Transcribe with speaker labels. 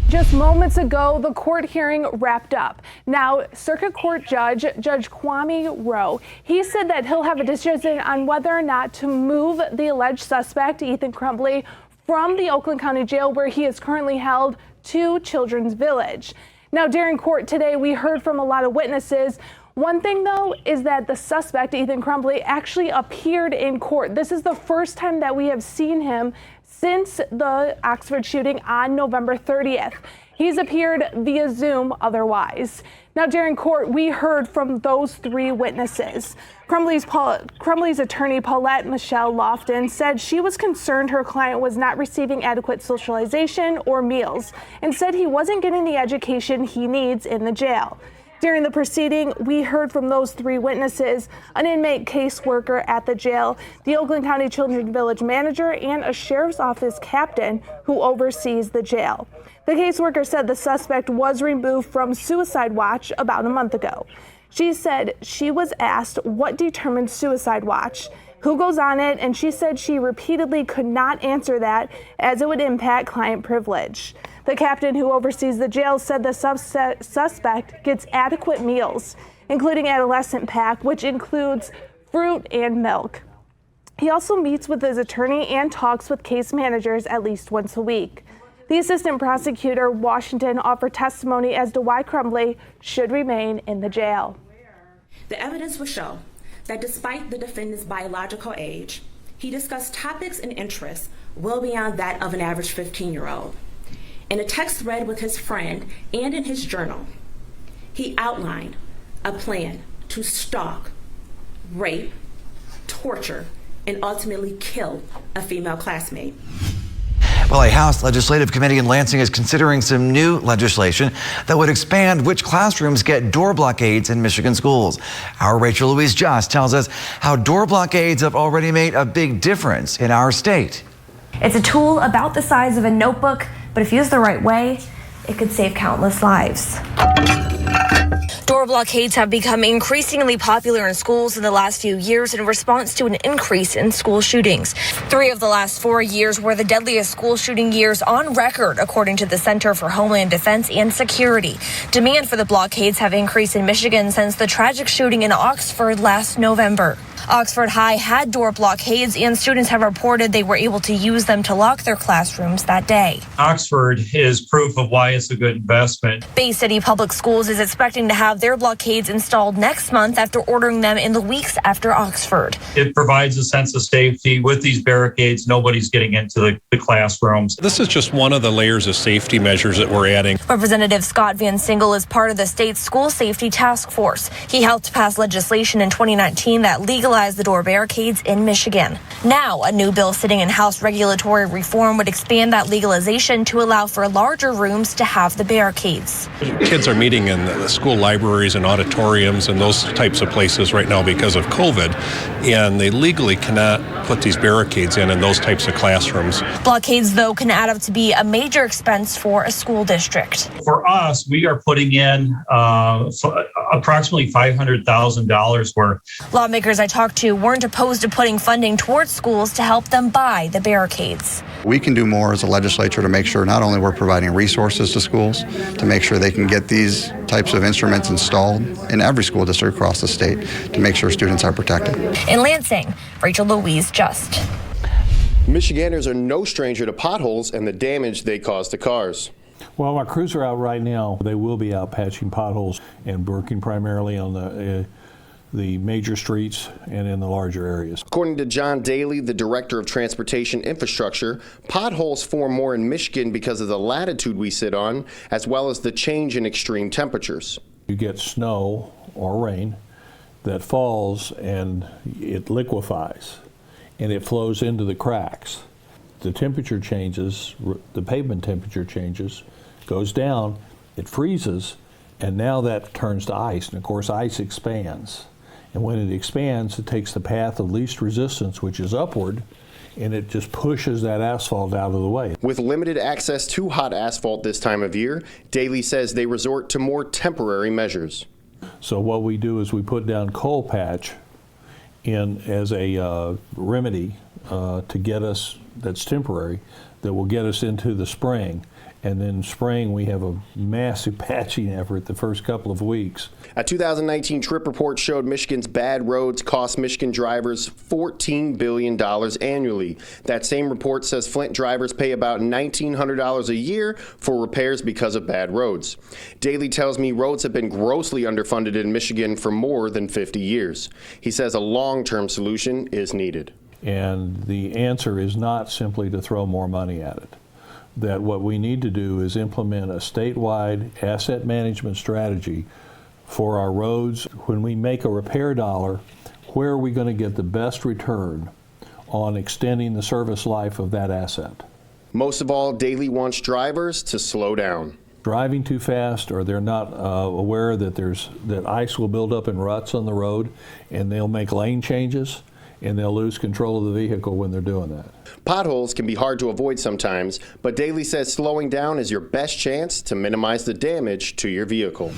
Speaker 1: Just moments ago, the court hearing wrapped up. Now, Circuit Court Judge Kwame Rowe, he said that he'll have a decision on whether or not to move the alleged suspect, Ethan Crumbley, from the Oakland County Jail, where he is currently held, to Children's Village. Now, during court today, we heard from a lot of witnesses. One thing, though, is that the suspect, Ethan Crumbley, actually appeared in court. This is the first time that we have seen him since the Oxford shooting on November 30th. He's appeared via Zoom otherwise. Now, during court, we heard from those three witnesses. Crumbley's attorney, Paulette Michelle Lofton, said she was concerned her client was not receiving adequate socialization or meals, and said he wasn't getting the education he needs in the jail. During the proceeding, we heard from those three witnesses, an inmate caseworker at the jail, the Oakland County Children's Village manager, and a sheriff's office captain who oversees the jail. The caseworker said the suspect was removed from suicide watch about a month ago. She said she was asked what determines suicide watch, who goes on it, and she said she repeatedly could not answer that as it would impact client privilege. The captain who oversees the jail said the suspect gets adequate meals, including adolescent pack, which includes fruit and milk. He also meets with his attorney and talks with case managers at least once a week. The assistant prosecutor, Washington, offered testimony as to why Crumbley should remain in the jail.
Speaker 2: The evidence will show that despite the defendant's biological age, he discussed topics and interests well beyond that of an average 15-year-old. In a text thread with his friend and in his journal, he outlined a plan to stalk, rape, torture, and ultimately kill a female classmate.
Speaker 3: Well, a House Legislative Committee in Lansing is considering some new legislation that would expand which classrooms get door blockades in Michigan schools. Our Rachel Louise Just tells us how door blockades have already made a big difference in our state.
Speaker 4: It's a tool about the size of a notebook, but if used the right way, it could save countless lives. Door blockades have become increasingly popular in schools in the last few years in response to an increase in school shootings. 3 of the last 4 years were the deadliest school shooting years on record, according to the Center for Homeland Defense and Security. Demand for the blockades have increased in Michigan since the tragic shooting in Oxford last November. Oxford High had door blockades, and students have reported they were able to use them to lock their classrooms that day.
Speaker 5: Oxford is proof of why it's a good investment.
Speaker 4: Bay City Public Schools is expecting to have their blockades installed next month after ordering them in the weeks after Oxford.
Speaker 5: It provides a sense of safety. With these barricades, nobody's getting into the classrooms.
Speaker 6: This is just one of the layers of safety measures that we're adding.
Speaker 4: Representative Scott Van Single is part of the state's school safety task force. He helped pass legislation in 2019 that legalized the door barricades in Michigan. Now, a new bill sitting in House Regulatory Reform would expand that legalization to allow for larger rooms to have the barricades.
Speaker 6: Kids are meeting in the school libraries and auditoriums and those types of places right now because of COVID, and they legally cannot put these barricades in those types of classrooms.
Speaker 4: Blockades, though, can add up to be a major expense for a school district.
Speaker 5: For us, we are putting in approximately $500,000 worth.
Speaker 4: Lawmakers I talked to weren't opposed to putting funding towards schools to help them buy the barricades.
Speaker 7: We can do more as a legislature to make sure not only we're providing resources to schools to make sure they can get these types of instruments installed in every school district across the state to make sure students are protected.
Speaker 4: In Lansing, Rachel Louise Just.
Speaker 8: Michiganders are no stranger to potholes and the damage they cause to cars.
Speaker 9: Well, our crews are out right now. They will be out patching potholes and working primarily on the major streets and in the larger areas.
Speaker 8: According to John Daly, the Director of Transportation Infrastructure, potholes form more in Michigan because of the latitude we sit on, as well as the change in extreme temperatures.
Speaker 9: You get snow or rain that falls and it liquefies and it flows into the cracks. The temperature changes, the pavement temperature changes, goes down, it freezes, and now that turns to ice. And of course, ice expands. And when it expands, it takes the path of least resistance, which is upward, and it just pushes that asphalt out of the way.
Speaker 8: With limited access to hot asphalt this time of year, Daly says they resort to more temporary measures.
Speaker 9: So what we do is we put down coal patch in as a remedy to get us, that's temporary, that will get us into the spring. And then spring, we have a massive patching effort the first couple of weeks.
Speaker 8: A 2019 trip report showed Michigan's bad roads cost Michigan drivers $14 billion annually. That same report says Flint drivers pay about $1,900 a year for repairs because of bad roads. Daly tells me roads have been grossly underfunded in Michigan for more than 50 years. He says a long-term solution is needed.
Speaker 9: And the answer is not simply to throw more money at it. That what we need to do is implement a statewide asset management strategy for our roads. When we make a repair dollar, where are we going to get the best return on extending the service life of that asset?
Speaker 8: Most of all, Daly wants drivers to slow down.
Speaker 9: Driving too fast, or they're not aware that ice will build up in ruts on the road, and they'll make lane changes, and they'll lose control of the vehicle when they're doing that.
Speaker 8: Potholes can be hard to avoid sometimes, but Daly says slowing down is your best chance to minimize the damage to your vehicle.